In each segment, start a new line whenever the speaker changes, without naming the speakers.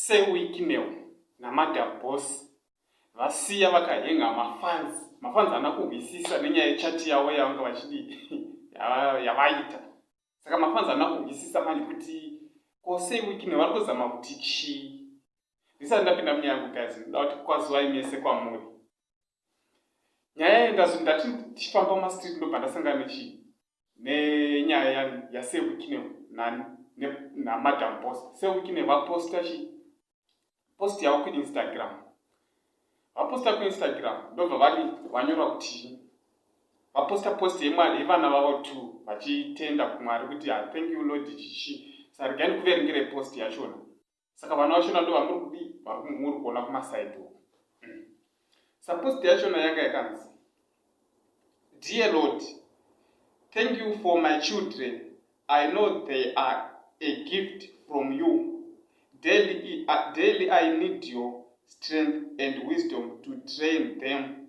seWicknell naMadam Boss vasiya vakahenga mafanzi haana kunzwisisa nenyaya yechati yavo yavanga vachidi yavaita. Saka mafanzi haana kunzwisisa manje kuti ko seWicknell vari kuzama kuti chii. Ndisati ndapinda munyaya yangu guys, ndoda kuti kwazivai mese kwamuri. Nyaya ndati tichifamba mumastreet ndobva ndasangana nenyaya yaseWicknell naMadam Boss. seWicknell vaposta post yavo kuInstagram. Vaposta kuInstagram ndobva vanyora kuti vaposta post yevana vavo 2 vachitenda kuMwari kuti thank you Lord chichi. Sarigani kuverengera post yachona. Saka vana vachona ndo muri kuona kumaside uko. Post yachona yanga yakanzi, Dear Lord, thank you for my children. I know they are a gift from you. Daily I need your strength and wisdom to train them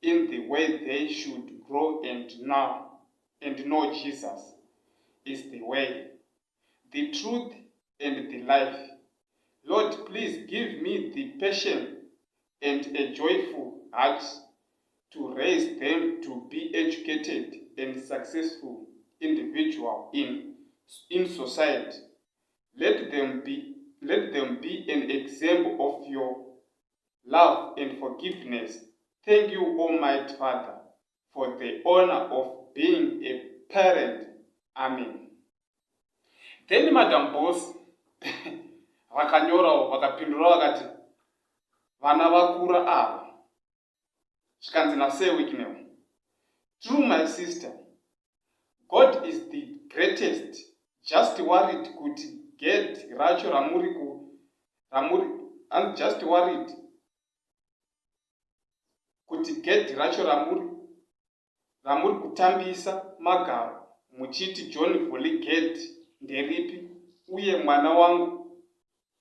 in the way they should grow and know Jesus is the way, the truth, and the life. Lord, please give me the patience and a joyful heart to raise them to be educated and successful individuals in society. Let them be an example of your love and forgiveness. Thank you, Almighty Father, for the honor of being a parent. Amen. Then Madam Boss vakanyora vakapindura vakati vana vakura ava zvikanzi naseWicknell. True, my sister, God is the greatest. Just worried kuti get racho I'm just worried kuti get racho ramuri kutambisa magaro muchiti John Volley nderipi uye mwana wangu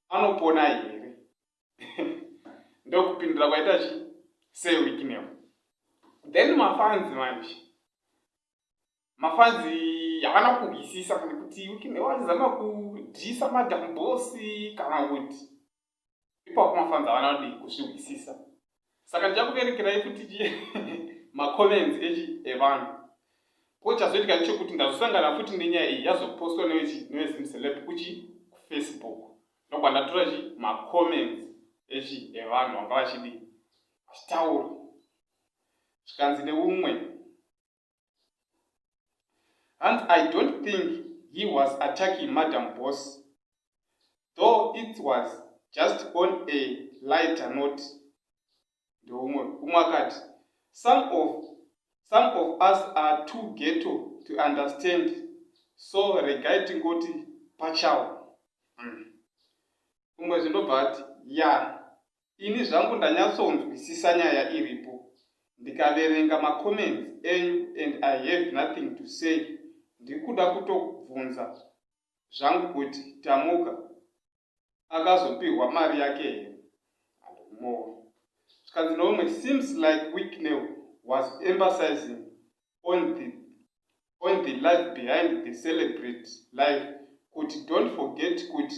anopona here. Ndokupindura kwaita seWicknell. Then mafanzi havana kunzwisisa kuti Wicknell wazama kudhisa Madam Boss kana kuti ipapo mafanzi havana kuzvinzwisisa. Saka ndichakuverekerai kuti macomments evanhu. Pochazoitika nechekuti ndazosangana futi nenyaya iyi yazopostwa nevezimuseleb kuFacebook. Ndobva ndatora macomments evanhu vanga vachitaura. Zvikanzi neumwe, and I don't think he was attacking Madam Boss, though it was just on a lighter note. Some of us are too ghetto to understand, so regarding kuti pachao. Umwe zvindobva ati, ini zvangu ndanyatsonzwisisa nyaya iripo. Ndikaverenga macomments enyu and I have nothing to say. Ndikuda kutobvunza zvangu kuti Tamuka akazopihwa mari yake here. Zvikanzi nomwe, seems like Wicknell was emphasizing on the life behind the celebrate life. Kuti don't forget kuti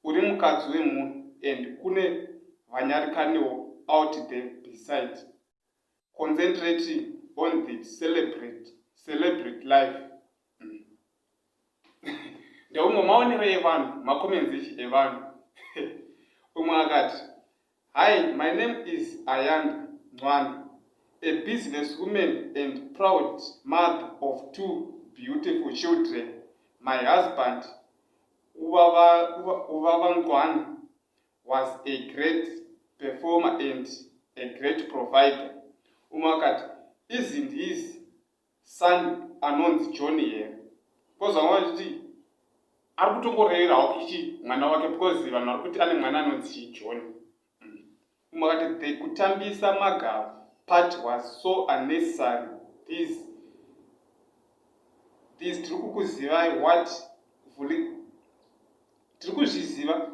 uri mukadzi wemunhu and kune vanyarikaniwo out there beside. Concentrating on the celebrate life. Ndeumwe maonero evanhu, macomments evanhu. Umwe akati, Hi, my name is Ayanda Ncwane, a businesswoman and proud mother of 2 beautiful children. My husband, Ubaba Ncwane, was a great performer and a great provider. Umakati, isn't his son anonzi John here? Because I want to see, ari kutongoreverawo kichi mwana wake because vanhu vari kuti ane mwana anonzi John. Umakati, the kutambisa magaro part was so unnecessary. This tiri kuzviziva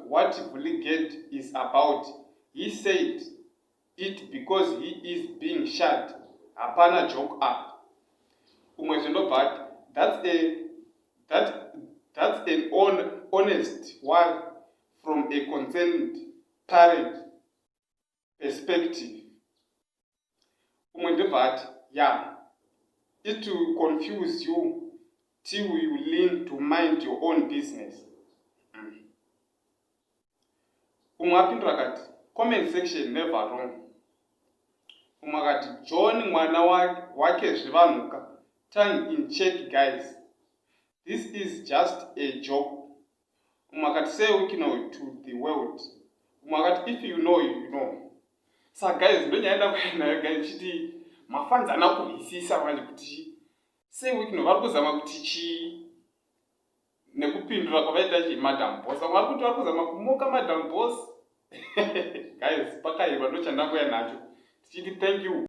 what Vulligate is about. He said it because he is being shot. Hapana joke up. Umwe zvindobva ati, that's an honest one from a concerned parent perspective. Umwe ndibva ati, yeah, it will confuse you till you learn to mind your own business. Umwe apindura akati, comment section never wrong. Umwe akati, John mwana wake zvivanuka, tongue in check guys, this is just a joke. Umwe akati, say Wikinoi to the world. Umwe akati, if you know, you know. Saka guys, ndonyaenda kunayo guys chiti mafans anakuhisisa manje kuti say Wikinoi vari kuzama kuti chi nekupindura kwavaita chi Madam Boss. Vari kuti vari kuzama kumuka Madam Boss. Guys, pakaiva ndochandangoya nacho. Tichiti thank you.